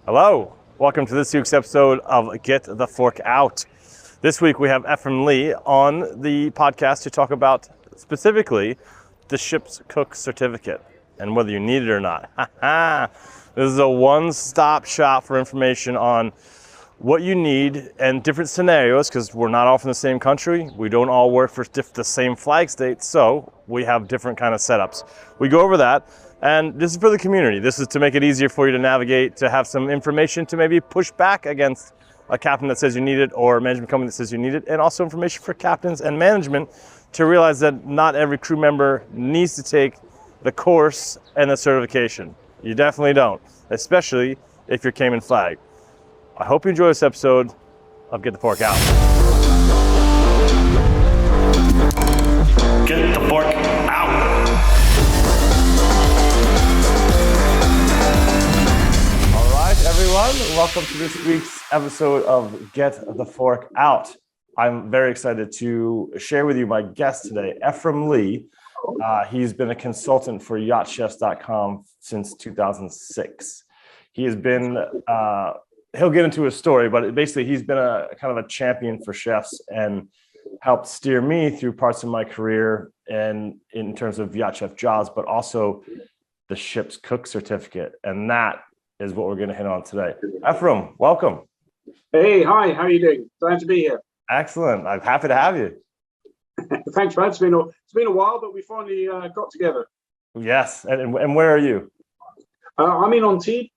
Hello, welcome to this week's episode of Get the Fork Out. This week we have Efrem Leigh on the podcast to talk about specifically the ship's cook certificate and whether you need it or not. This is a one-stop shop for information on what you need and different scenarios, because we're not all from the same country. We don't all work for the same flag state, so we have different kind of setups. We go over that. And this is for the community. This is to make it easier for you to navigate, to have some information to maybe push back against a captain that says you need it or a management company that says you need it, and also information for captains and management to realize that not every crew member needs to take the course and the certification. You definitely don't, especially if you're Cayman flag. I hope you enjoy this episode of Get the Fork Out. Get the fork out. Everyone, welcome to this week's episode of Get the Fork Out. I'm very excited to share with you my guest today, Efrem Leigh. He's been a consultant for yachtchefs.com since 2006. He has been, he'll get into his story, but basically he's been a kind of a champion for chefs and helped steer me through parts of my career and in terms of yacht chef jobs, but also the ship's cook certificate. And that is what we're going to hit on today. Efrem, welcome. Hey, hi, how are you doing? Glad to be here. Excellent. I'm happy to have you. Thanks, man. It's been a while, but we finally got together. Yes. And where are you? I'm in Antibes,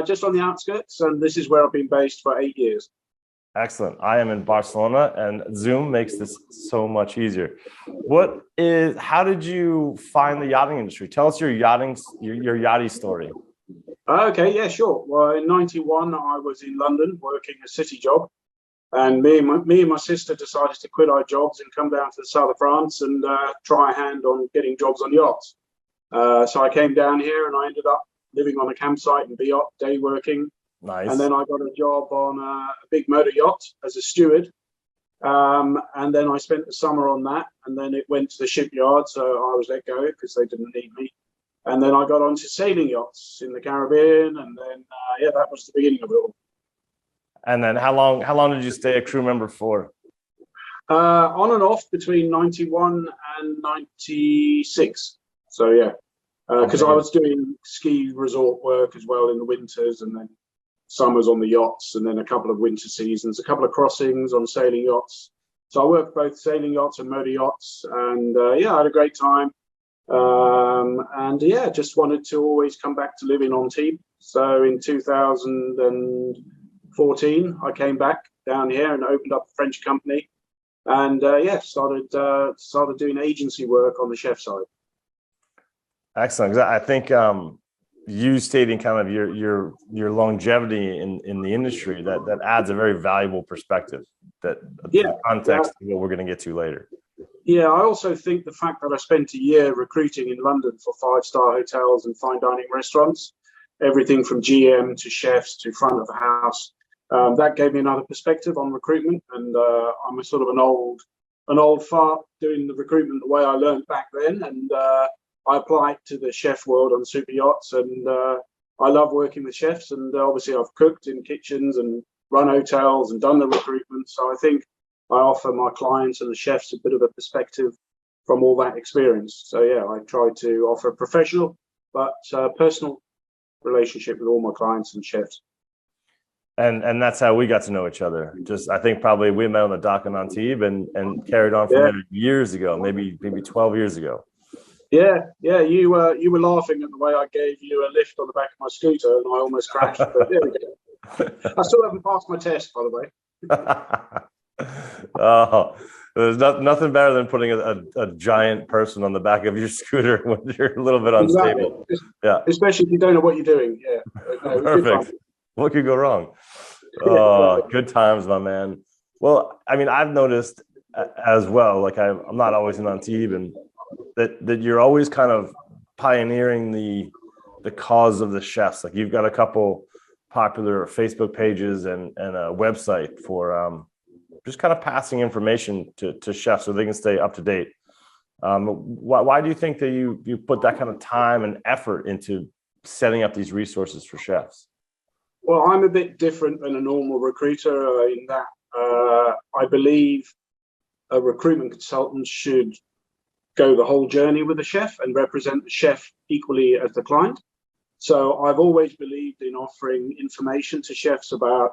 just on the outskirts, and this is where I've been based for 8 years. Excellent. I am in Barcelona, and Zoom makes this so much easier. How did you find the yachting industry? Tell us your yachty story. Okay, yeah, sure. Well, in '91, I was in London working a city job, and me and my sister decided to quit our jobs and come down to the south of France and try a hand on getting jobs on yachts. So I came down here and I ended up living on a campsite in the yacht, day working. Nice. And then I got a job on a big motor yacht as a steward. And then I spent the summer on that, and then it went to the shipyard, so I was let go because they didn't need me. And then I got onto sailing yachts in the Caribbean, and then that was the beginning of it all. And then how long did you stay a crew member for? On and off between 91 and 96. So yeah, because I was doing ski resort work as well in the winters, and then summers on the yachts, and then a couple of winter seasons, a couple of crossings on sailing yachts. So I worked both sailing yachts and motor yachts, and I had a great time. Just wanted to always come back to living on Antibes. So in 2014, I came back down here and opened up a French company, and started doing agency work on the chef side. Excellent. I think you stating kind of your longevity in the industry that adds a very valuable perspective. The context of what we're going to get to later. Yeah, I also think the fact that I spent a year recruiting in London for 5-star hotels and fine dining restaurants, everything from GM to chefs to front of the house, that gave me another perspective on recruitment. And I'm a sort of an old fart doing the recruitment the way I learned back then. And I applied to the chef world on super yachts, and I love working with chefs. And obviously I've cooked in kitchens and run hotels and done the recruitment. So I think I offer my clients and the chefs a bit of a perspective from all that experience. So yeah, I try to offer a professional but personal relationship with all my clients and chefs. And that's how we got to know each other. I think probably we met on the dock in Antibes and carried on from there years ago, maybe 12 years ago. Yeah, you were laughing at the way I gave you a lift on the back of my scooter, and I almost crashed. But there we go. I still haven't passed my test, by the way. Oh, there's nothing better than putting a giant person on the back of your scooter when you're a little bit unstable. Exactly. Yeah, especially if you don't know what you're doing. Yeah, no, perfect. What could go wrong? Oh, good times, my man. Well, I mean, I've noticed as well. Like I'm not always in Antibes, and that you're always kind of pioneering the cause of the chefs. Like you've got a couple popular Facebook pages and a website for just kind of passing information to chefs so they can stay up to date. Why do you think that you put that kind of time and effort into setting up these resources for chefs? Well, I'm a bit different than a normal recruiter in that I believe a recruitment consultant should go the whole journey with the chef and represent the chef equally as the client. So I've always believed in offering information to chefs about,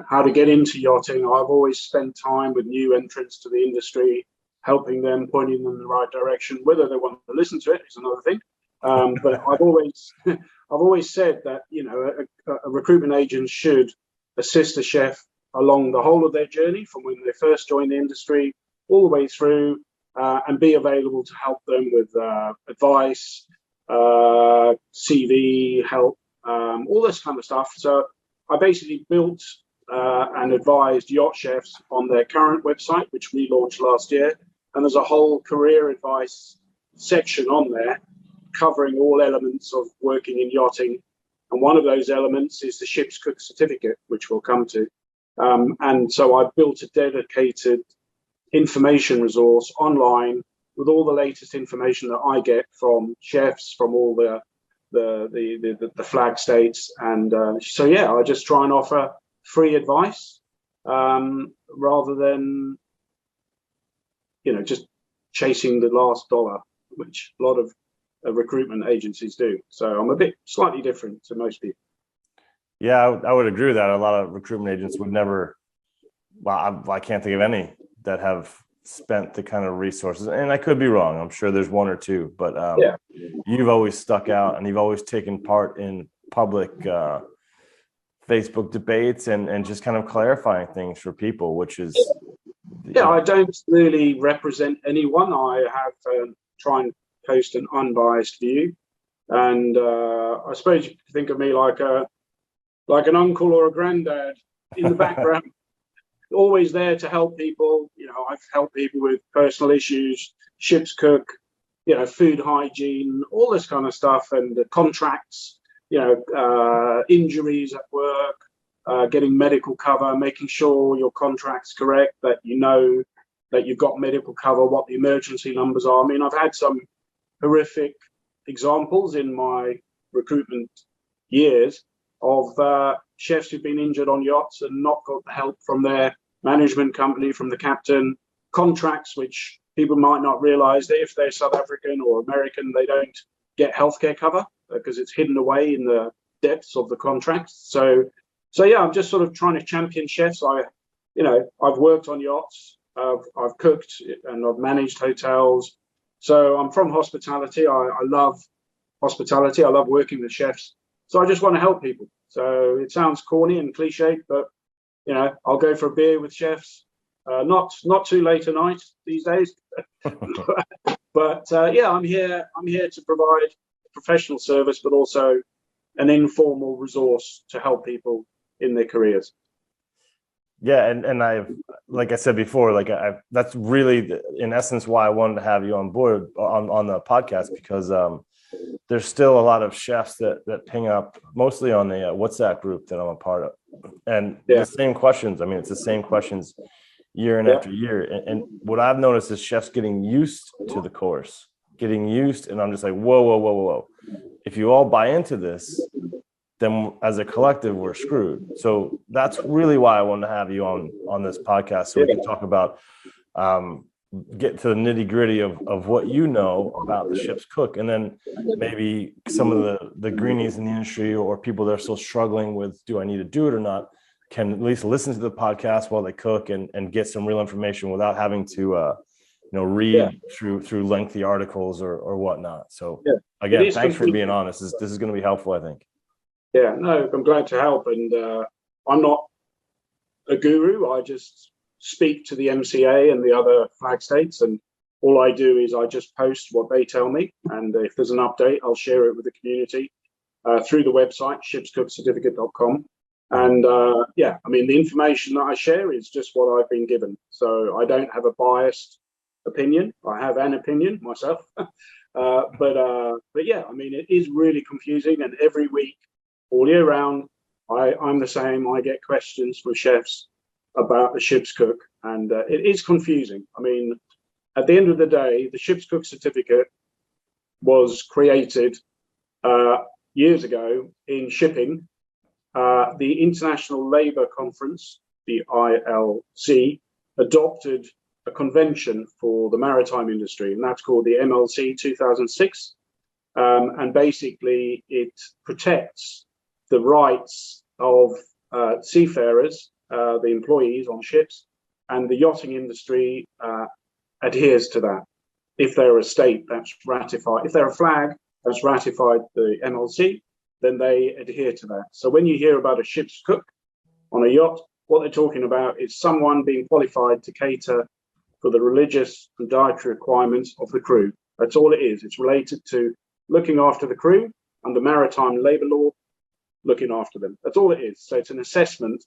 how to get into yachting. I've always spent time with new entrants to the industry, helping them, pointing them in the right direction. Whether they want to listen to it is another thing. But I've always said that a recruitment agent should assist the chef along the whole of their journey, from when they first join the industry all the way through, and be available to help them with advice, CV help, all this kind of stuff. So I basically built and advised yacht chefs on their current website, which we launched last year, and there's a whole career advice section on there covering all elements of working in yachting. And one of those elements is the ship's cook certificate, which we'll come to. And so I built a dedicated information resource online with all the latest information that I get from chefs from all the flag states. And so, yeah, I just try and offer free advice rather than, just chasing the last dollar, which a lot of recruitment agencies do. So I'm a bit slightly different to most people. Yeah, I would agree with that. A lot of recruitment agents would never, well, I can't think of any that have spent the kind of resources, and I could be wrong. I'm sure there's one or two, but you've always stuck out, and you've always taken part in public Facebook debates and just kind of clarifying things for people, which is... Yeah, I don't really represent anyone. I have try and post an unbiased view, and I suppose you could think of me like an uncle or a granddad in the background, always there to help people. I've helped people with personal issues, ship's cook, food hygiene, all this kind of stuff, and the contracts, injuries at work, getting medical cover, making sure your contract's correct, that that you've got medical cover, what the emergency numbers are. I mean, I've had some horrific examples in my recruitment years of chefs who've been injured on yachts and not got the help from their management company, from the captain, contracts which people might not realize that if they're South African or American, they don't get healthcare cover because it's hidden away in the depths of the contract. So yeah, I'm just sort of trying to champion chefs. I've worked on yachts, I've cooked, and I've managed hotels. So I'm from hospitality. I love hospitality. I love working with chefs. So I just want to help people. So it sounds corny and cliched, but I'll go for a beer with chefs. Not too late at night these days, but yeah, I'm here to provide professional service, but also an informal resource to help people in their careers. Yeah, and I've, like I said before, that's really in essence why I wanted to have you on board on the podcast, because there's still a lot of chefs that ping up, mostly on the WhatsApp group that I'm a part of, and the same questions. I mean, it's the same questions year in after year, and what I've noticed is chefs getting used to the course, and I'm just like, whoa. If you all buy into this, then as a collective, we're screwed. So that's really why I wanted to have you on this podcast, so we can talk about, get to the nitty gritty of what you know about the ship's cook, and then maybe some of the greenies in the industry or people that are still struggling with, do I need to do it or not, can at least listen to the podcast while they cook and get some real information without having to read through lengthy articles or whatnot. So again, thanks for being honest. This is going to be helpful, I think. Yeah, no, I'm glad to help. And I'm not a guru. I just speak to the MCA and the other flag states, and all I do is I just post what they tell me. And if there's an update, I'll share it with the community through the website, shipscookcertificate.com. And the information that I share is just what I've been given. So I don't have a biased opinion. I have an opinion myself. But yeah, I mean, it is really confusing. And every week, all year round, I'm the same. I get questions from chefs about the ship's cook, and it is confusing. I mean, at the end of the day, the ship's cook certificate was created years ago in shipping the International Labour Conference, the ILC, adopted a convention for the maritime industry, and that's called the MLC 2006. And basically, it protects the rights of seafarers, the employees on ships, and the yachting industry adheres to that. If they're a state that's ratified, if they're a flag that's ratified the MLC, then they adhere to that. So when you hear about a ship's cook on a yacht, what they're talking about is someone being qualified to cater for the religious and dietary requirements of the crew. That's all it is. It's related to looking after the crew under maritime labour law, looking after them. That's all it is. So it's an assessment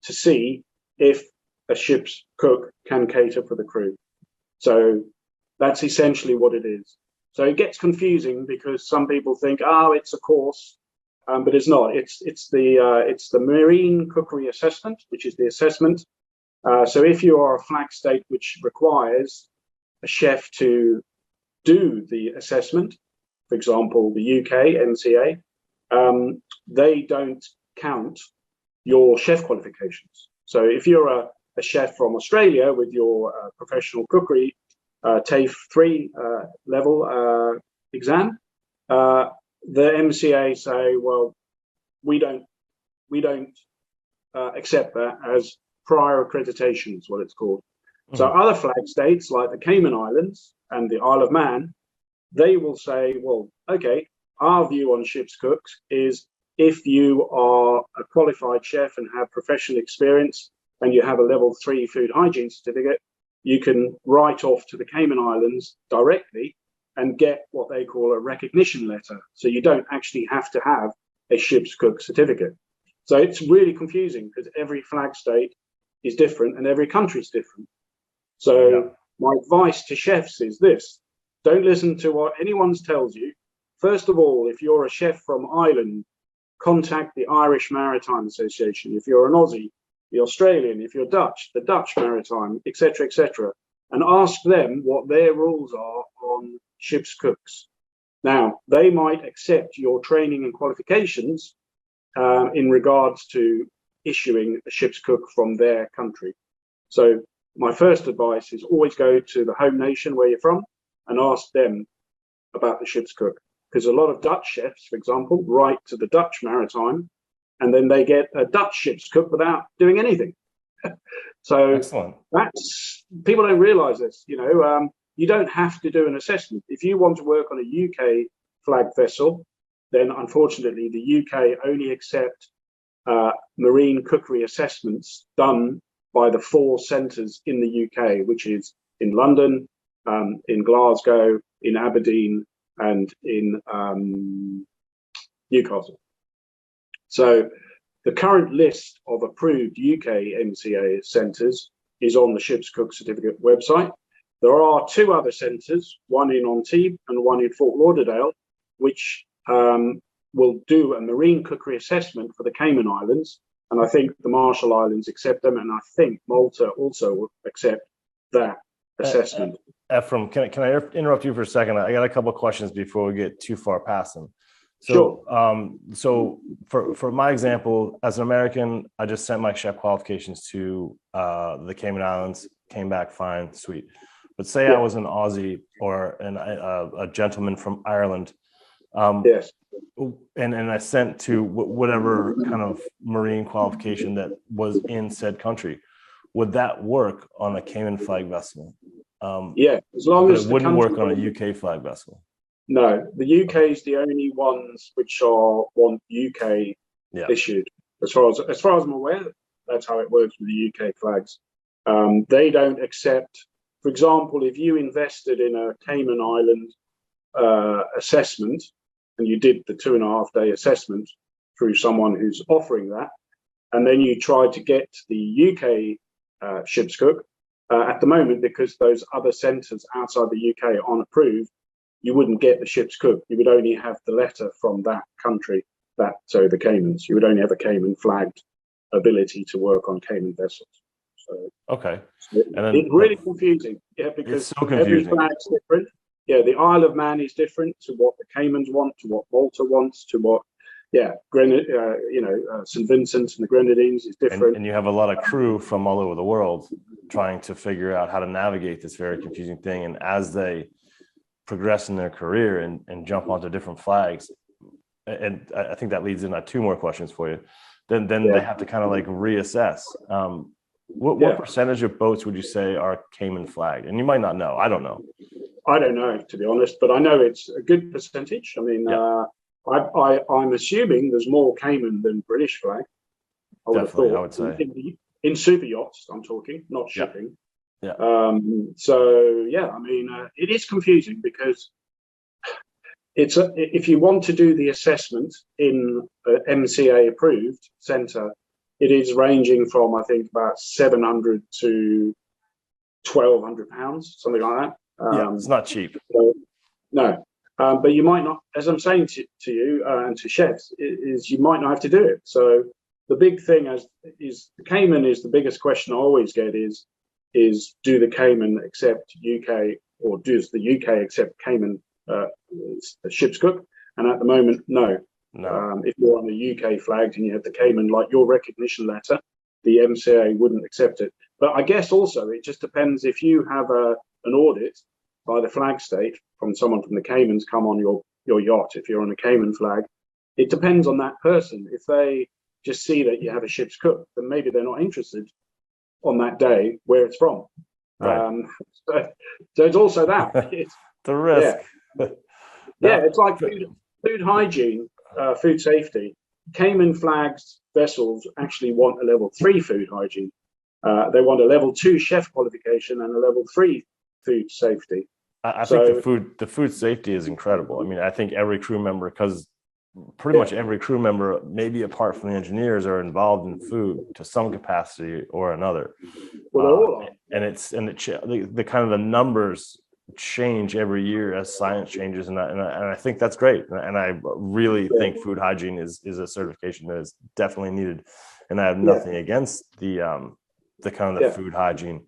to see if a ship's cook can cater for the crew. So that's essentially what it is. So it gets confusing because some people think, oh, it's a course, but it's not. It's the marine cookery assessment, which is the assessment. So if you are a flag state which requires a chef to do the assessment, for example, the UK MCA, they don't count your chef qualifications. So if you're a chef from Australia with your professional cookery TAFE 3 level exam, the MCA say, well, we don't accept that as prior accreditation is what it's called. Mm-hmm. So other flag states like the Cayman Islands and the Isle of Man, they will say, well, okay, our view on ship's cooks is if you are a qualified chef and have professional experience and you have a level 3 food hygiene certificate, you can write off to the Cayman Islands directly and get what they call a recognition letter. So you don't actually have to have a ship's cook certificate. So it's really confusing because every flag state is different and every country is different. So my advice to chefs is this: don't listen to what anyone tells you. First of all, if you're a chef from Ireland, contact the Irish Maritime Association. If you're an Aussie, the Australian. If you're Dutch, the Dutch Maritime, etc., etc., and ask them what their rules are on ship's cooks. Now, they might accept your training and qualifications in regards to issuing a ship's cook from their country. So my first advice is always go to the home nation where you're from and ask them about the ship's cook. Because a lot of Dutch chefs, for example, write to the Dutch Maritime and then they get a Dutch ship's cook without doing anything. So excellent. That's, people don't realize this, you don't have to do an assessment. If you want to work on a UK flag vessel, then unfortunately the UK only accept marine cookery assessments done by the 4 centres in the UK, which is in London, in Glasgow, in Aberdeen, and in Newcastle. So the current list of approved UK MCA centres is on the Ship's Cook Certificate website. There are 2 other centres, one in Antibes and one in Fort Lauderdale, which will do a marine cookery assessment for the Cayman Islands. And I think the Marshall Islands accept them, and I think Malta also will accept that assessment. Efrem, can I interrupt you for a second? I got a couple of questions before we get too far past them. So, sure. So for my example, as an American, I just sent my chef qualifications to the Cayman Islands, came back fine, sweet. But say I was an Aussie or a gentleman from Ireland, yes, and I sent to whatever kind of marine qualification that was in said country, would that work on a Cayman flag vessel? Yeah, as long as it wouldn't work on a UK flag vessel. No, the UK is the only ones which want UK issued. As far as I'm aware, that's how it works with the UK flags. They don't accept, for example, if you invested in a Cayman Island assessment and you did the 2.5-day assessment through someone who's offering that, and then you tried to get the UK ship's cook, at the moment, because those other centres outside the UK aren't approved, you wouldn't get the ship's cook. You would only have the letter from that country, so the Caymans. You would only have a Cayman flagged ability to work on Cayman vessels. So, okay. It's really confusing, because so confusing. Every flag's different. Yeah, the Isle of Man is different to what the Caymans want, to what Malta wants, to what St. Vincent and the Grenadines is different. And you have a lot of crew from all over the world trying to figure out how to navigate this very confusing thing. And as they progress in their career and jump onto different flags, and I think that leads into 2 more questions for you. Then they have to kind of like reassess. What percentage of boats would you say are Cayman flagged? And you might not know. I don't know. I don't know, to be honest, but I know it's a good percentage. I mean, I'm assuming there's more Cayman than British flag. Definitely, I would say. In super yachts, I'm talking, not shipping. Yeah. I mean, it is confusing because if you want to do the assessment in MCA approved centre, it is ranging from, I think, about 700 to 1,200 pounds, something like that. It's not cheap. No. But you might not, as I'm saying to you and to chefs, is you might not have to do it. So the big thing is the Cayman is the biggest question I always get is do the Cayman accept UK, or does the UK accept Cayman ship's cook? And at the moment, no. If you're on the UK flagged and you have the Cayman, like your recognition letter, the MCA wouldn't accept it. But I guess also it just depends if you have an audit by the flag state from someone from the Caymans come on your yacht. If you're on a Cayman flag, it depends on that person. If they just see that you have a ship's cook, then maybe they're not interested on that day where it's from. Right. So it's also that. It's the risk. It's like food hygiene, food safety. Cayman flagged vessels actually want a level 3 food hygiene. They want a level 2 chef qualification and a level 3 food safety. I think the food safety is incredible. I mean, I think every crew member, because pretty much every crew member, maybe apart from the engineers, are involved in food to some capacity or another. Well, the kind of the numbers change every year as science changes, and I think that's great. And I really think food hygiene is a certification that is definitely needed. And I have nothing against the kind of the food hygiene,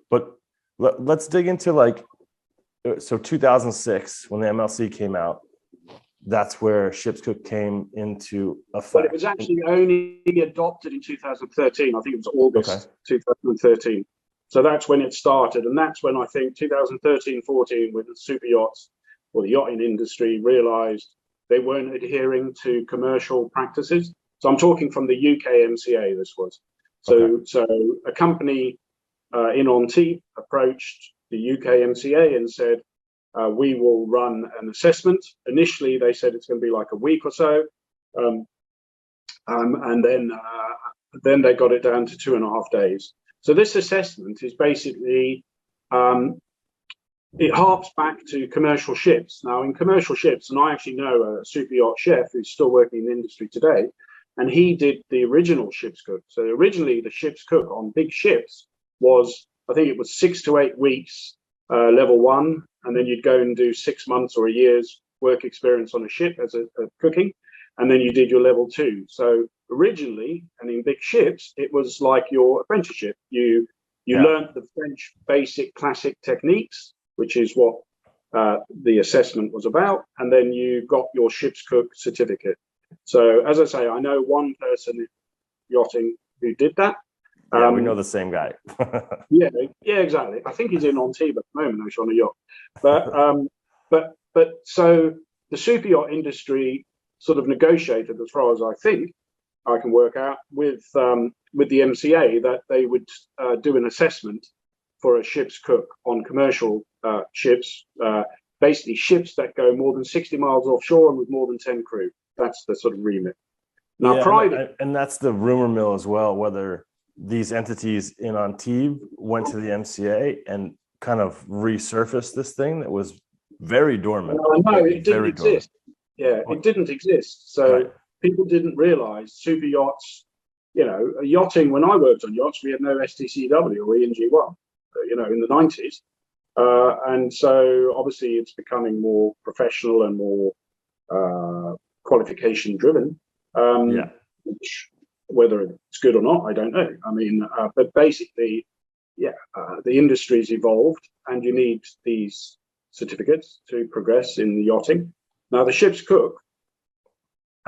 but let's dig into so 2006 when the MLC came out. That's where ship's cook came into effect. But it was actually only adopted in 2013. I think it was August 2013. So that's when it started. And that's when I think 2013-14, when the super yachts or the yachting industry realized they weren't adhering to commercial practices. So I'm talking from the UK MCA, this was. So a company in Antibes approached the UK MCA and said, we will run an assessment. Initially, they said it's going to be like a week or so. And then they got it down to 2.5 days. So this assessment is basically, it harps back to commercial ships. Now, in commercial ships, and I actually know a super yacht chef who's still working in the industry today, and he did the original ship's cook. So originally, the ship's cook on big ships was, I think it was 6 to 8 weeks, level 1, and then you'd go and do 6 months or a year's work experience on a ship as a cooking, and then you did your level 2. So originally, and in big ships, it was like your apprenticeship. You learned the French basic classic techniques, which is what the assessment was about, and then you got your ship's cook certificate. So as I say, I know one person in yachting who did that. We know the same guy. yeah, exactly. I think he's in Antibes at the moment, actually, on a yacht. But so the super yacht industry sort of negotiated, as far as I think I can work out, with the MCA that they would do an assessment for a ship's cook on commercial ships, basically ships that go more than 60 miles offshore and with more than 10 crew. That's the sort of remit. Now, and that's the rumor mill as well, whether these entities in Antibes went to the MCA and kind of resurfaced this thing that was very dormant. No, it didn't exist. It didn't exist. So people didn't realize super yachts, yachting. When I worked on yachts, we had no STCW or ENG1, in the 90s. And so obviously it's becoming more professional and more qualification driven. Which, whether it's good or not, I don't know. I mean, but basically, the industry's evolved, and you need these certificates to progress in the yachting. Now, the ship's cook,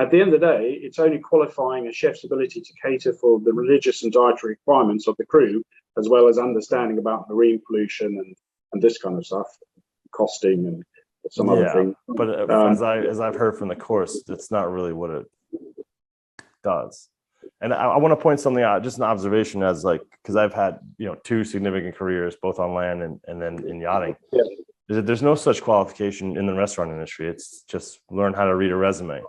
at the end of the day, it's only qualifying a chef's ability to cater for the religious and dietary requirements of the crew, as well as understanding about marine pollution and this kind of stuff, costing and some other things. But as I've heard from the course, that's not really what it does. And I want to point something out, just an observation, as like, because I've had, you know, 2 significant careers, both on land and then in yachting. Yeah. There's no such qualification in the restaurant industry. It's just learn how to read a resume.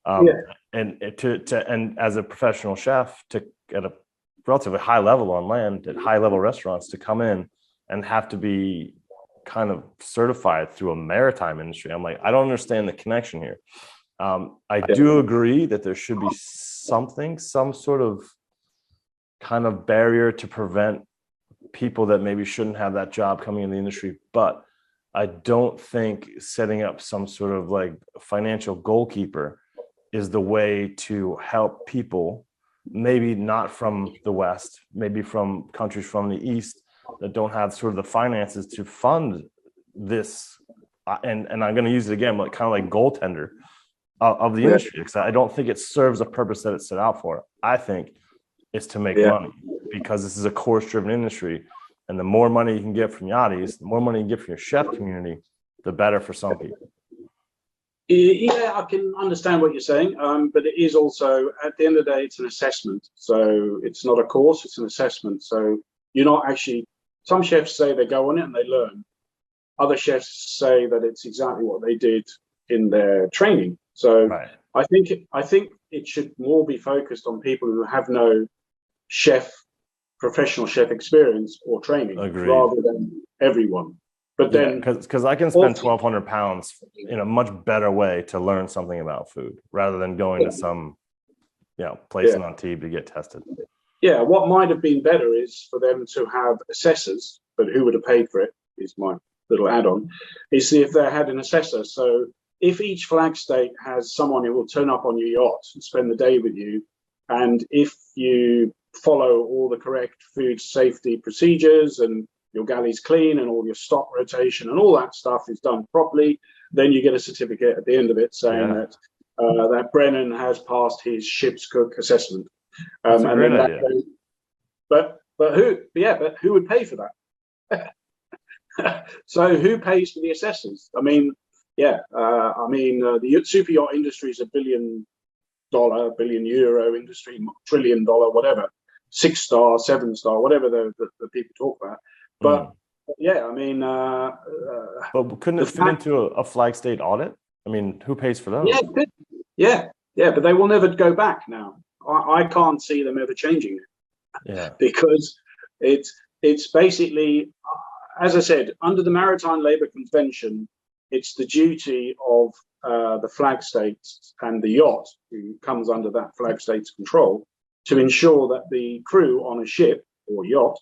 And and as a professional chef, at a relatively high level on land, at high level restaurants, to come in and have to be kind of certified through a maritime industry, I'm like, I don't understand the connection here. I do agree that there should be some sort of kind of barrier to prevent people that maybe shouldn't have that job coming in the industry, but I don't think setting up some sort of like financial goalkeeper is the way to help people, maybe not from the West, maybe from countries from the East that don't have sort of the finances to fund this. And I'm going to use it again, like kind of like goaltender of the industry, because I don't think it serves a purpose that it's set out for. I think it's to make money, because this is a course-driven industry. And the more money you can get from yachties, the more money you get from your chef community, the better for some people. Yeah, I can understand what you're saying, but it is also, at the end of the day, it's an assessment. So it's not a course, it's an assessment. So you're not actually, some chefs say they go on it and they learn. Other chefs say that it's exactly what they did in their training. So I think it should more be focused on people who have no professional chef experience or training, rather than everyone. But then, because I can spend 1,200 pounds in a much better way to learn something about food, rather than going to some, place on TV to get tested. Yeah, what might have been better is for them to have assessors, but who would have paid for it is my little add-on, is if they had an assessor. So if each flag state has someone who will turn up on your yacht and spend the day with you, and if you follow all the correct food safety procedures and your galley's clean and all your stock rotation and all that stuff is done properly, then you get a certificate at the end of it saying that Brennan has passed his ship's cook assessment. That's a great idea. But who would pay for that? So who pays for the assessors? I mean, the super yacht industry is $1 billion, €1 billion industry, $1 trillion, whatever, 6-star, 7-star, whatever the people talk about. But but couldn't it fit into a flag state audit? I mean, who pays for those? Yeah, but they will never go back now. I can't see them ever changing it. Yeah, because it's basically, as I said, under the Maritime Labour Convention, it's the duty of the flag states and the yacht, who comes under that flag state's control, to ensure that the crew on a ship or yacht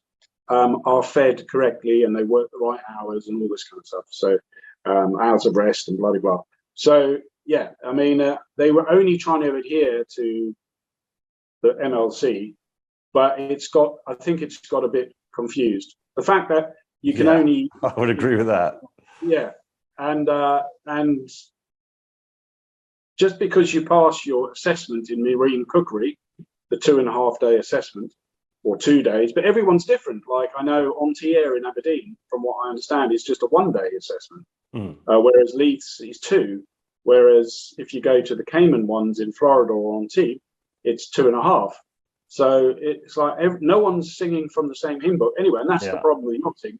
are fed correctly and they work the right hours and all this kind of stuff. So hours of rest and blah, blah, blah. So, they were only trying to adhere to the MLC, but I think it's got a bit confused. The fact that you can only... I would agree with that. Yeah. And just because you pass your assessment in marine cookery, the 2.5-day assessment, or 2 days, but everyone's different. Like I know Ontier in Aberdeen, from what I understand, is just a 1-day assessment, whereas Leith's is 2. Whereas if you go to the Cayman ones in Florida or Antibes, it's 2.5. So it's like no one's singing from the same hymn book anyway, and that's the problem with yachting.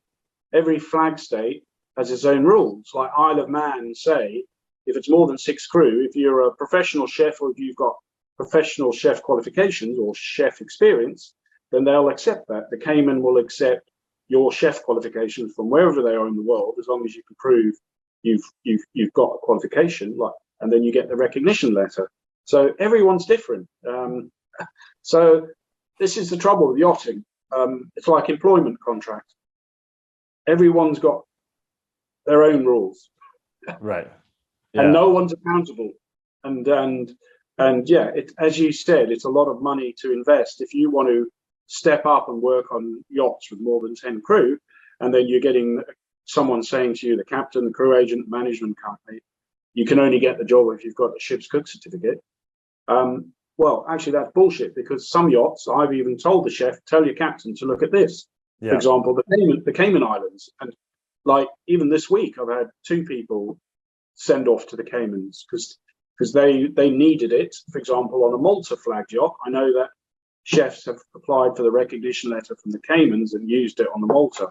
Every flag state has its own rules. Like Isle of Man say, if it's more than 6 crew, if you're a professional chef or if you've got professional chef qualifications or chef experience, then they'll accept that. The Cayman will accept your chef qualifications from wherever they are in the world, as long as you can prove you've got a qualification, and then you get the recognition letter. So everyone's different. So this is the trouble with yachting. It's like employment contracts. Everyone's got their own rules, right? And no one's accountable. And as you said, it's a lot of money to invest if you want to step up and work on yachts with more than 10 crew, and then you're getting someone saying to you, the captain, the crew agent, management company, you can only get the job if you've got a ship's cook certificate. Well, actually, that's bullshit, because some yachts, I've even told the chef, tell your captain to look at this. For Yeah. example, the Cayman Islands. And like even this week, I've had 2 people send off to the Caymans because they needed it. For example, on a Malta flagged yacht, I know that chefs have applied for the recognition letter from the Caymans and used it on the Malta,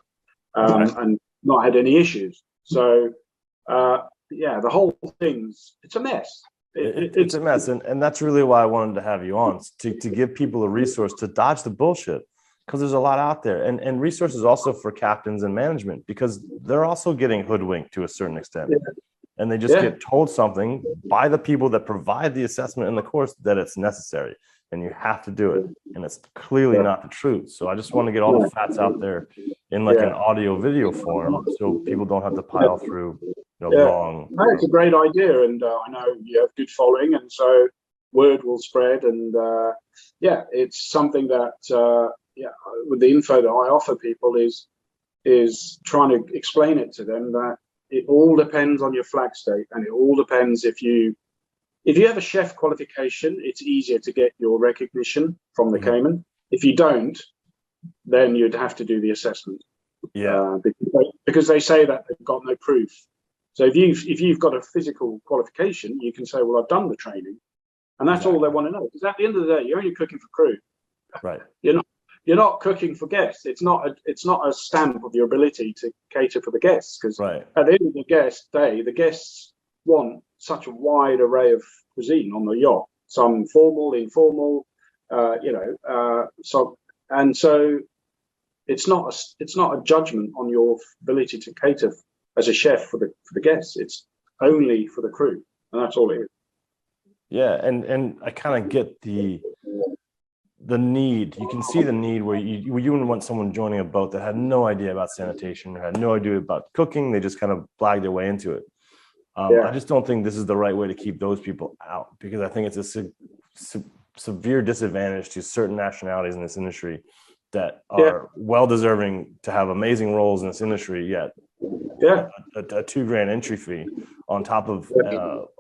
and not had any issues. So yeah, the whole it's a mess. It's a mess, and that's really why I wanted to have you on, to give people a resource to dodge the bullshit, because there's a lot out there, and resources also for captains and management, because they're also getting hoodwinked to a certain extent. Yeah. And they just get told something by the people that provide the assessment in the course that it's necessary and you have to do it, and it's clearly not the truth. So I just want to get all the facts out there in like an audio video form, so people don't have to pile through long. It's a great idea, and I know you have good following, and so word will spread. And it's something that with the info that I offer people is trying to explain it to them that it all depends on your flag state, and it all depends if you have a chef qualification, it's easier to get your recognition from the Cayman. If you don't, then you'd have to do the assessment. Because they say that they've got no proof. So if you've got a physical qualification, you can say, well, I've done the training, and that's all they want to know. Because at the end of the day, you're only cooking for crew. Right. You're not cooking for guests. It's not a stamp of your ability to cater for the guests. Because at the end of the guest day, the guests want such a wide array of cuisine on the yacht. Some formal, informal, so it's not a judgment on your ability to cater as a chef for the guests. It's only for the crew, and that's all it is. Yeah, and I kind of get the need. You can see the need where you wouldn't want someone joining a boat that had no idea about sanitation or had no idea about cooking. They just kind of blagged their way into it. I just don't think this is the right way to keep those people out, because I think it's a severe disadvantage to certain nationalities in this industry that are well deserving to have amazing roles in this industry, yet a $2,000 entry fee on top of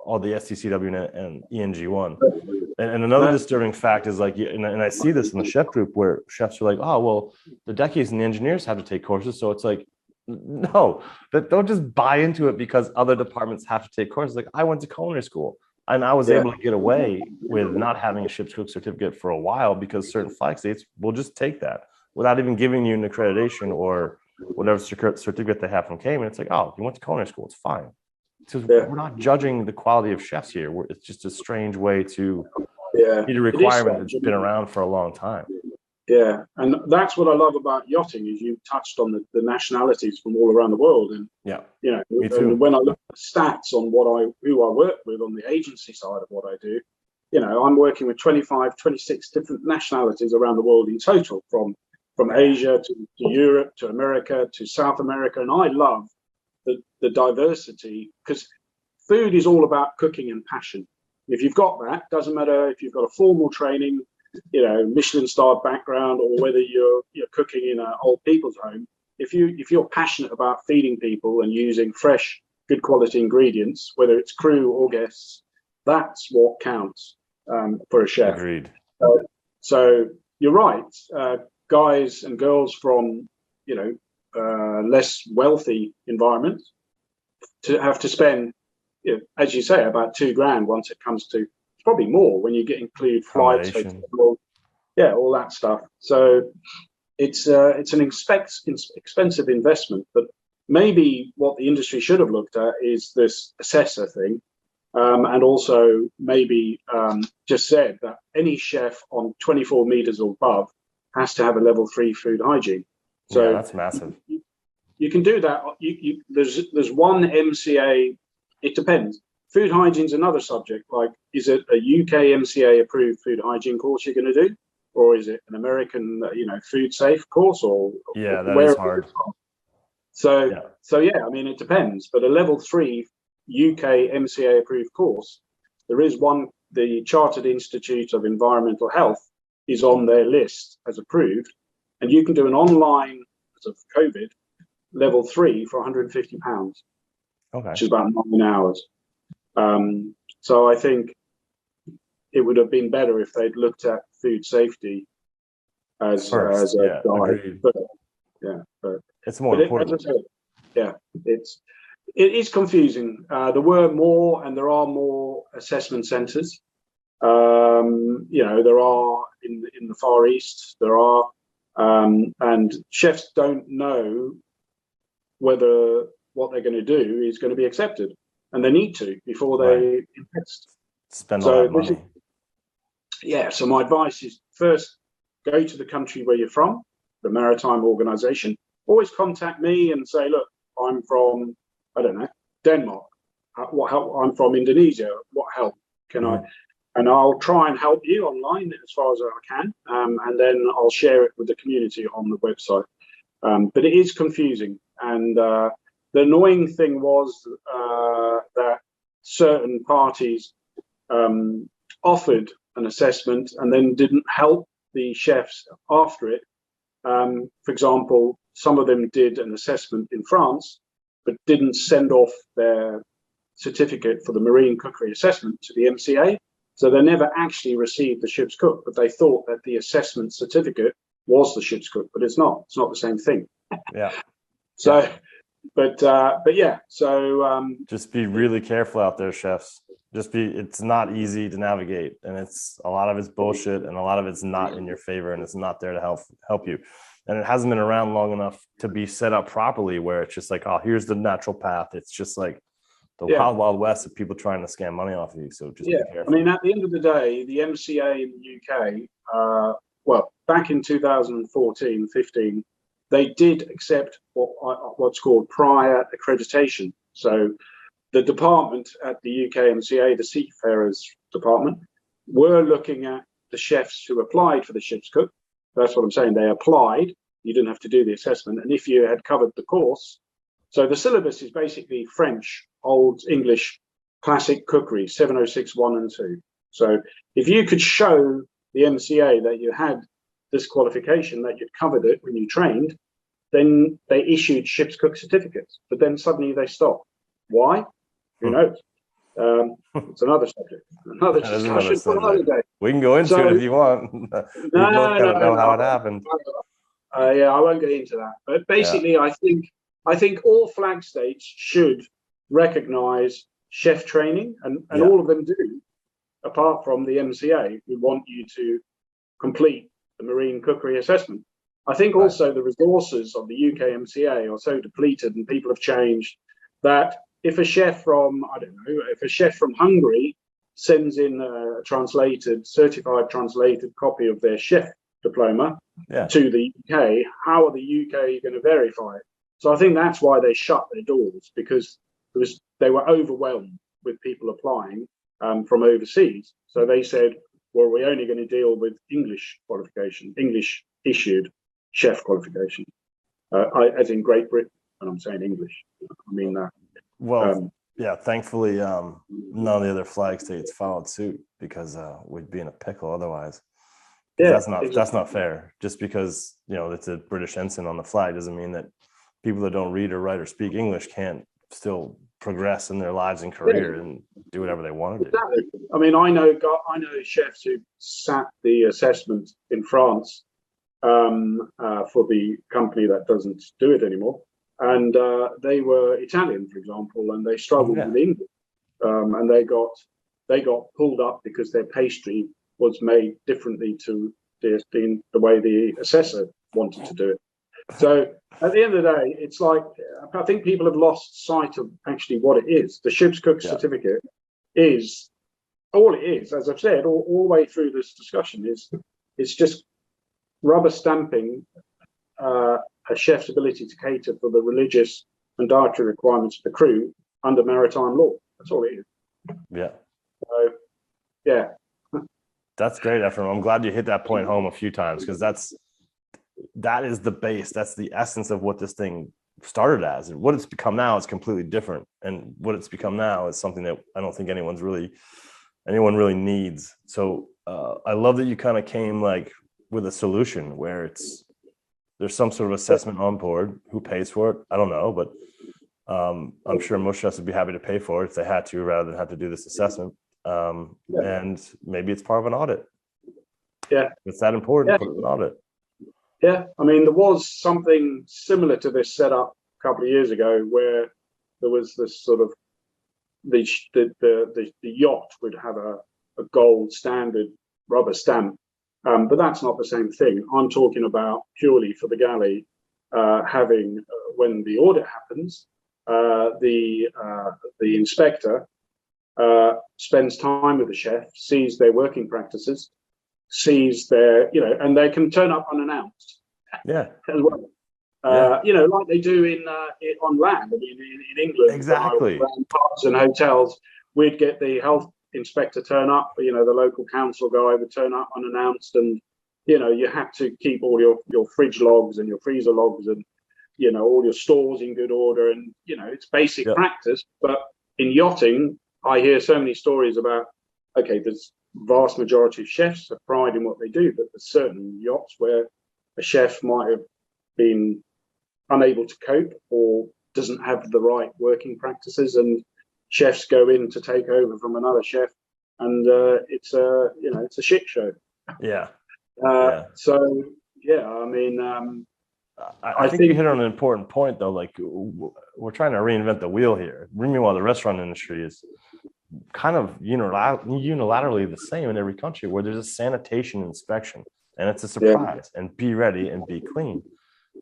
all the STCW and ENG1. And another disturbing fact is like, and I see this in the chef group where chefs are like, oh, well, the deckies and the engineers have to take courses. So it's like, no, don't just buy into it because other departments have to take courses. Like, I went to culinary school and I was able to get away with not having a ship's cook certificate for a while because certain flag states will just take that without even giving you an accreditation or whatever certificate they have from Cayman. It's like, oh, you went to culinary school, it's fine. So we're not judging the quality of chefs here. It's just a strange way to meet a requirement that's been around for a long time. Yeah, and that's what I love about yachting is you touched on the nationalities from all around the world, and me too. And when I look at stats on who I work with on the agency side of what I do, I'm working with 25, 26 different nationalities around the world in total, from Asia to Europe to America to South America, and I love the diversity, because food is all about cooking and passion. If you've got that, doesn't matter if you've got a formal training, Michelin-starred background, or whether you're cooking in an old people's home. If you're passionate about feeding people and using fresh, good quality ingredients, whether it's crew or guests, that's what counts for a chef. Agreed. So you're right. Guys and girls from less wealthy environments to have to spend, as you say, about $2,000 once it comes to. Probably more when you include flights, hotel, all that stuff. So it's an expensive investment. But maybe what the industry should have looked at is this assessor thing, and also maybe just said that any chef on 24 meters or above has to have a level 3 food hygiene. So that's massive. You can do that. There's one MCA. It depends. Food hygiene is another subject. Like, is it a UK MCA approved food hygiene course you're going to do, or is it an American, food safe course? Or that is hard. So I mean, it depends. But a level 3 UK MCA approved course, there is one. The Chartered Institute of Environmental Health is on their list as approved, and you can do an online as of COVID level 3 for £150, which is about 9 hours. So I think, it would have been better if they'd looked at food safety as First, a yeah, guide. agreed. But It's more as I important. said, it is confusing. There were more, and there are more assessment centres. There are in the Far East. There are, and chefs don't know whether what they're going to do is going to be accepted, and they need to before they invest. Spend all that money. So my advice is first go to the country where you're from, the maritime organisation. Always contact me and say, look, I'm from, I don't know, Denmark. What help? I'm from Indonesia. What help can I? And I'll try and help you online as far as I can, and then I'll share it with the community on the website. But it is confusing, and the annoying thing was that certain parties offered an assessment and then didn't help the chefs after it. For example, some of them did an assessment in France, but didn't send off their certificate for the marine cookery assessment to the MCA. So they never actually received the ship's cook, but they thought that the assessment certificate was the ship's cook, but it's not. It's not the same thing. Yeah. So, but yeah. So just be really careful out there, chefs. It's not easy to navigate, and a lot of it's bullshit, and a lot of it's not in your favor, and it's not there to help you. And it hasn't been around long enough to be set up properly where it's just like, oh, here's the natural path. It's just like the wild, wild west of people trying to scam money off of you. So just be careful. I mean, at the end of the day, the MCA in the UK, back in 2014, 15, they did accept what's called prior accreditation. So the department at the UK MCA, the Seafarers Department, were looking at the chefs who applied for the ship's cook. That's what I'm saying. They applied. You didn't have to do the assessment. And if you had covered the course, so the syllabus is basically French, Old English, classic cookery, 706, 1 and 2. So if you could show the MCA that you had this qualification, that you'd covered it when you trained, then they issued ship's cook certificates. But then suddenly they stopped. Why? Who knows? It's another subject, another discussion for another day. We can go into it if you want. We both gotta know how it happened. I won't get into that. But basically, I think all flag states should recognise chef training, and all of them do, apart from the MCA, who want you to complete the marine cookery assessment. I think also the resources of the UK MCA are so depleted, and people have changed, that if a chef from, if a chef from Hungary sends in a certified translated copy of their chef diploma to the UK, how are the UK going to verify it? So I think that's why they shut their doors, because they were overwhelmed with people applying from overseas. So they said, well, we're only going to deal with English qualification, English issued chef qualification, as in Great Britain. And I'm saying English, I mean that. Well, thankfully, none of the other flag states followed suit, because we'd be in a pickle otherwise. That's not fair. Just because it's a British ensign on the flag doesn't mean that people that don't read or write or speak English can't still progress in their lives and career and do whatever they want to do. Exactly. I mean, I know chefs who sat the assessment in France for the company that doesn't do it anymore. And they were Italian, for example, and they struggled with English, and they got pulled up because their pastry was made differently to the way the assessor wanted to do it. So at the end of the day, it's like, I think people have lost sight of actually what it is. The ship's cook certificate is all it is. As I've said all the way through this discussion, it's just rubber stamping a chef's ability to cater for the religious and dietary requirements of the crew under maritime law. That's all it is. Yeah. So, yeah. That's great, Efrem. I'm glad you hit that point home a few times, because that is the base. That's the essence of what this thing started as. And what it's become now is completely different. And what it's become now is something that I don't think anyone really needs. So I love that you kind of came with a solution where there's some sort of assessment on board. Who pays for it? I don't know, but I'm sure most chefs would be happy to pay for it if they had to, rather than have to do this assessment. And maybe it's part of an audit. Yeah. It's that important Yeah. to put it in an audit. Yeah. I mean, there was something similar to this set up a couple of years ago where there was this sort of the yacht would have a gold standard rubber stamp, but that's not the same thing. I'm talking about purely for the galley having when the audit happens, the inspector spends time with the chef, sees their working practices, sees their and they can turn up unannounced. Yeah. As well. Like they do on land. I mean, in England, exactly. When I ran pubs and hotels, we'd get the health inspector turn up. The local council guy would turn up unannounced, and you had to keep all your fridge logs and your freezer logs and all your stores in good order. And it's basic practice. But in yachting, I hear so many stories about there's vast majority of chefs have pride in what they do, but there's certain yachts where a chef might have been unable to cope or doesn't have the right working practices, and chefs go in to take over from another chef, and it's a shit show. So I mean, I think you hit on an important point though. Like, we're trying to reinvent the wheel here. Meanwhile, the restaurant industry is kind of unilaterally the same in every country, where there's a sanitation inspection and it's a surprise, and be ready and be clean.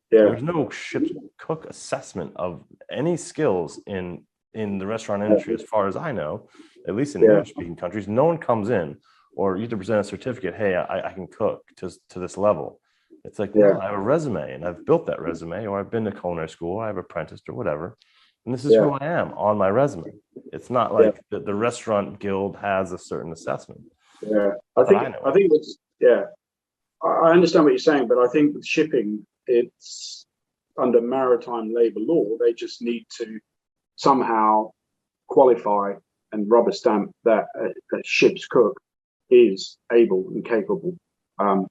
There's no ship's cook assessment of any skills in the restaurant industry, as far as I know, at least in English-speaking countries. No one comes in, or you have to present a certificate. Hey, I can cook to this level. It's like, no, I have a resume, and I've built that resume, or I've been to culinary school, or I've apprenticed, or whatever, and this is who I am on my resume. It's not like the restaurant guild has a certain assessment. I think it's I understand what you're saying, but I think with shipping, it's under maritime labor law. They just need to somehow qualify and rubber stamp that a ship's cook is able and capable. And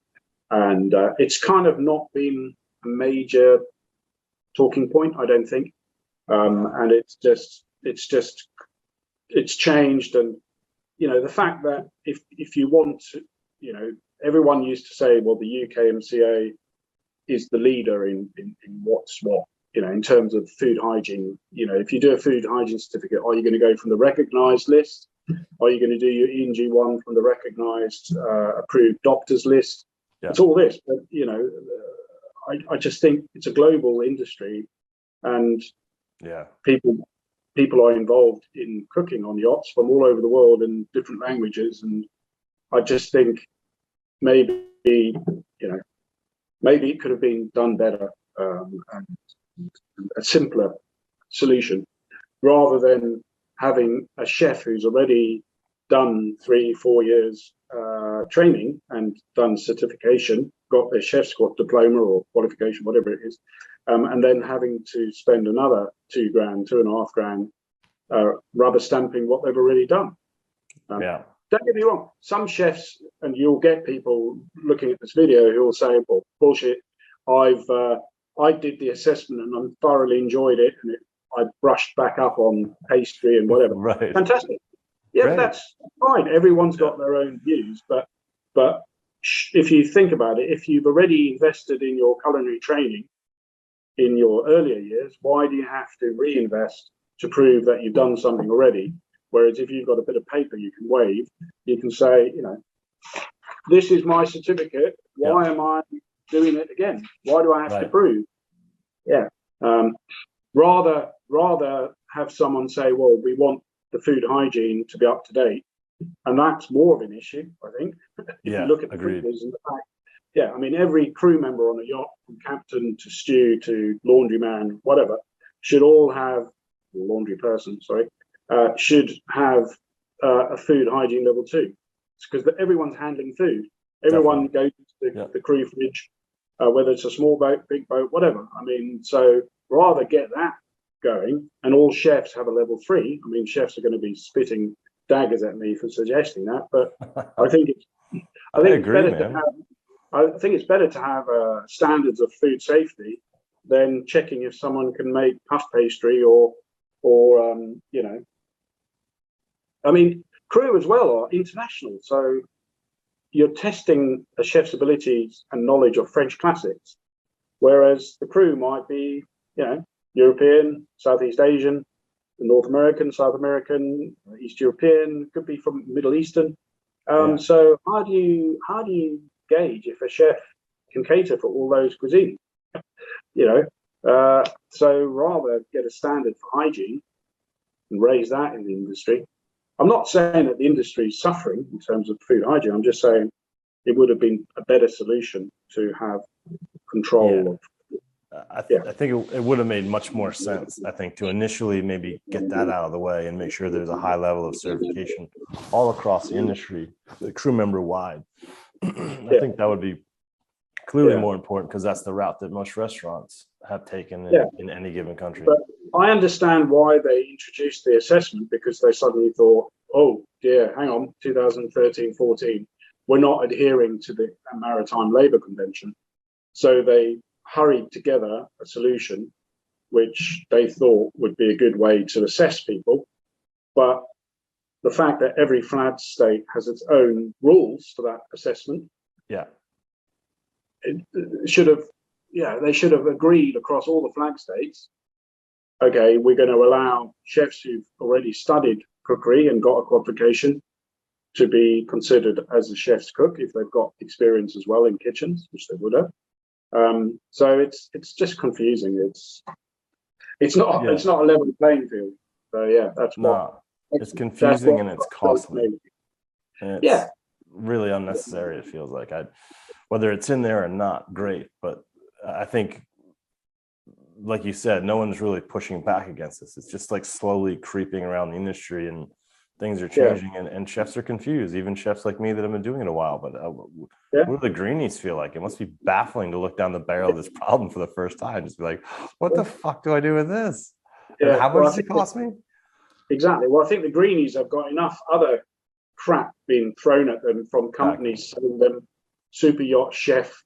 it's kind of not been a major talking point, I don't think. And it's changed. And the fact that if you want to, everyone used to say, well, the UKMCA is the leader in what's what, in terms of food hygiene. If you do a food hygiene certificate, are you going to go from the recognised list? Are you going to do your ENG1 from the recognised approved doctors list? It's all this, but I just think it's a global industry, and people are involved in cooking on yachts from all over the world in different languages, and I just think maybe it could have been done better, and a simpler solution, rather than having a chef who's already done 3-4 years training and done certification, got their chef's got diploma or qualification, whatever it is, and then having to spend another $2,000, $2.5 rubber stamping what they've already done. Don't get me wrong, some chefs, and you'll get people looking at this video who will say, well, bullshit, I did the assessment and I thoroughly enjoyed it, and I brushed back up on pastry and whatever. Fantastic. But that's fine. Everyone's got their own views, but if you think about it, if you've already invested in your culinary training in your earlier years, why do you have to reinvest to prove that you've done something already? Whereas if you've got a bit of paper you can wave, you can say, this is my certificate. Why am I doing it again? Why do I have to prove? Rather have someone say, well, we want the food hygiene to be up to date, and that's more of an issue, I think. If you look at the figures and the fact, I mean, every crew member on a yacht, from captain to stew to laundryman, whatever, should all have laundry person. Should have a food hygiene level 2, because everyone's handling food. Everyone goes to the crew fridge, whether it's a small boat, big boat, whatever. I mean, so rather get that going, and all chefs have a level 3. I mean, chefs are going to be spitting daggers at me for suggesting that, but I think it's better to have standards of food safety than checking if someone can make puff pastry or I mean, crew as well are international. So you're testing a chef's abilities and knowledge of French classics, whereas the crew might be, European, Southeast Asian, North American, South American, East European, could be from Middle Eastern. So how do you gauge if a chef can cater for all those cuisines? So rather get a standard for hygiene and raise that in the industry. I'm not saying that the industry is suffering in terms of food hygiene. I'm just saying it would have been a better solution to have control of. I think it would have made much more sense, I think, to initially maybe get that out of the way and make sure there's a high level of certification all across the industry, the crew member wide. I think that would be clearly more important, because that's the route that most restaurants have taken in any given country. But I understand why they introduced the assessment, because they suddenly thought, oh dear, hang on, 2013-14, we're not adhering to the Maritime Labour Convention. So they hurried together a solution which they thought would be a good way to assess people. But the fact that every flag state has its own rules for that assessment, it should have, they should have agreed across all the flag states, okay, we're going to allow chefs who've already studied cookery and got a qualification to be considered as a chef's cook if they've got experience as well in kitchens, which they would have. So it's just confusing. It's not a level playing field. So it's confusing and it's costly. And it's really unnecessary. It feels like whether it's in there or not, great. But I think, like you said, no one's really pushing back against this. It's just like slowly creeping around the industry, and things are changing, and chefs are confused. Even chefs like me that have been doing it a while. But what do the greenies feel like? It must be baffling to look down the barrel of this problem for the first time. Just be like, what the fuck do I do with this? And how much does it cost me? Exactly. Well, I think the greenies have got enough other crap being thrown at them from companies selling them super yacht chef,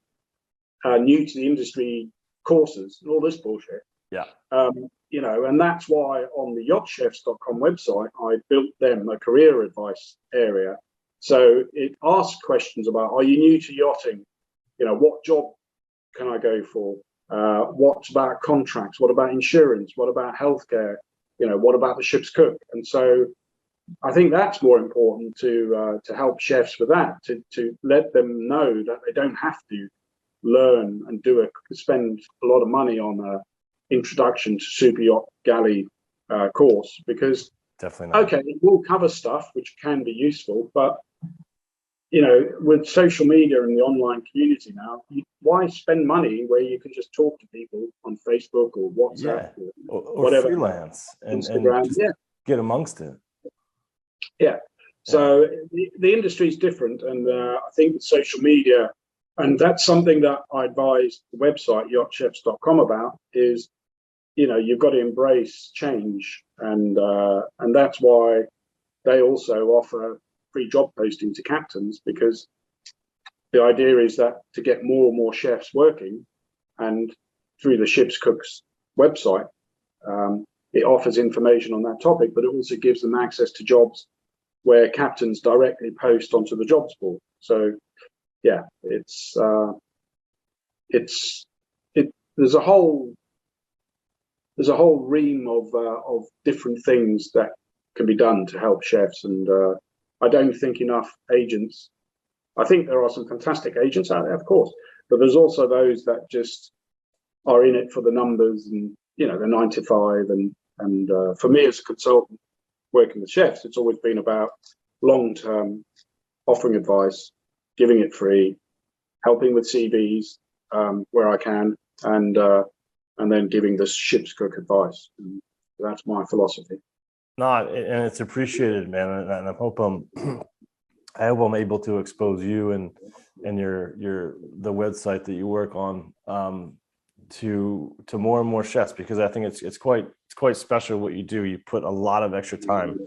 new to the industry courses and all this bullshit. And that's why on the yachtchefs.com website, I built them a career advice area. So it asks questions about, are you new to yachting? What job can I go for? What about contracts? What about insurance? What about healthcare? What about the ship's cook? And so I think that's more important to help chefs with that, to let them know that they don't have to learn and spend a lot of money on a introduction to super yacht galley course, because definitely not. Okay, it will cover stuff which can be useful, but with social media and the online community now, why spend money where you can just talk to people on Facebook or WhatsApp or whatever, freelance and just get amongst it. So the industry is different, and I think with social media, and that's something that I advise the website yachtchefs.com about, is you've got to embrace change, and that's why they also offer free job posting to captains, because the idea is that to get more and more chefs working, and through the ship's cooks website, it offers information on that topic, but it also gives them access to jobs where captains directly post onto the jobs board. So there's a whole ream of different things that can be done to help chefs, and I don't think enough agents. I think there are some fantastic agents out there, of course, but there's also those that just are in it for the numbers, and the 9 to 5. And for me as a consultant working with chefs, it's always been about long-term offering advice, giving it free, helping with CVs where I can, and then giving the ship's cook advice. And that's my philosophy. No, and it's appreciated, man. And I hope I'm able to expose you and the website that you work on to more and more chefs, because I think it's quite special what you do. You put a lot of extra time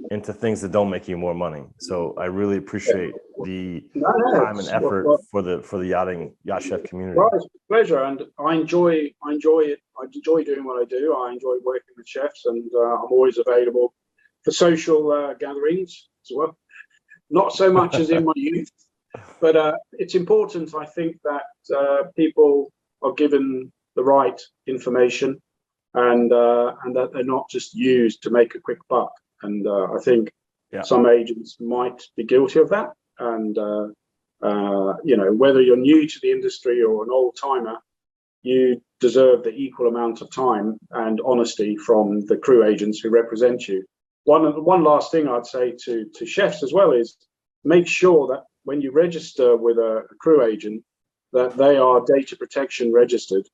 into things that don't make you more money. So I really appreciate the time and effort for the yacht chef community. Well, it's a pleasure, and I enjoy it. I enjoy doing what I do. I enjoy working with chefs, and I'm always available for social gatherings as well. Not so much as in my youth, but it's important, I think, that people are given the right information and that they're not just used to make a quick buck. And I think some agents might be guilty of that. And, whether you're new to the industry or an old timer, you deserve the equal amount of time and honesty from the crew agents who represent you. One last thing I'd say to chefs as well is make sure that when you register with a crew agent, that they are data protection registered,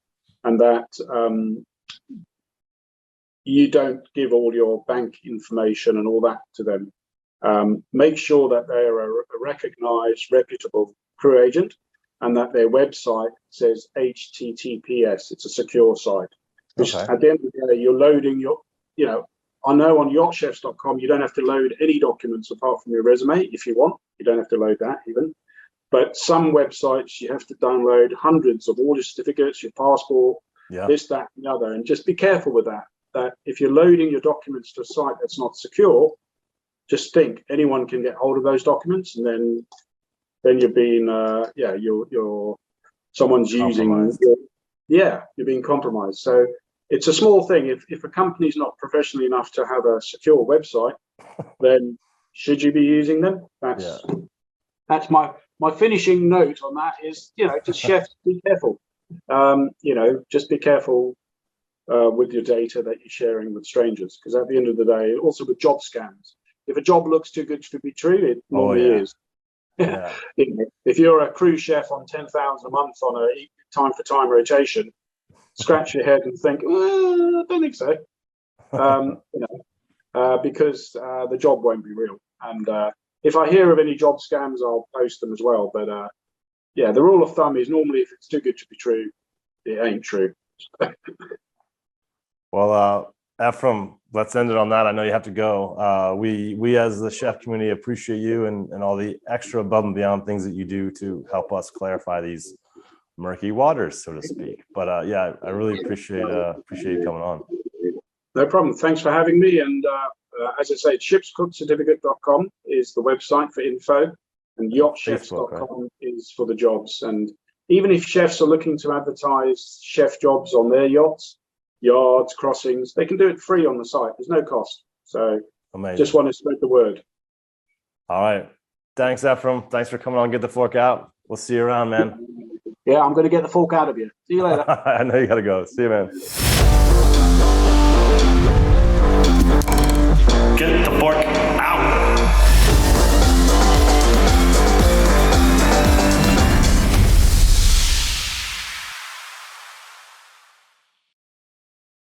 and that you don't give all your bank information and all that to them. Make sure that they are a recognized, reputable crew agent, and that their website says HTTPS. It's a secure site. Which at the end of the day, you're loading your, I know on yachtchefs.com, you don't have to load any documents apart from your resume if you want. You don't have to load that even. But some websites, you have to download hundreds of all your certificates, your passport, this, that, and the other. And just be careful with that. That if you're loading your documents to a site that's not secure, just think anyone can get hold of those documents, and then you're being, someone's using, you're being compromised. So it's a small thing. If a company's not professionally enough to have a secure website, then should you be using them? That's my finishing note on that is, just chefs, be careful. Just be careful with your data that you're sharing with strangers, because at the end of the day, also with job scams, if a job looks too good to be true, it normally is. If you're a crew chef on 10,000 a month on a time for time rotation, scratch your head and think, I don't think so, because the job won't be real. And if I hear of any job scams, I'll post them as well. But the rule of thumb is normally if it's too good to be true, it ain't true. Well, Efrem, let's end it on that. I know you have to go. We as the chef community appreciate you and all the extra above and beyond things that you do to help us clarify these murky waters, so to speak. But I really appreciate you coming on. No problem. Thanks for having me. And as I say, shipscookcertificate.com is the website for info, and yachtchefs.com is for the jobs. And even if chefs are looking to advertise chef jobs on their yachts, yards, crossings, they can do it free on the site. There's no cost. So amazing. Just want to spread the word. All right. Thanks, Efrem. Thanks for coming on Get the Fork Out. We'll see you around, man. Yeah, I'm going to get the fork out of you. See you later. I know you got to go. See you, man. Get the fork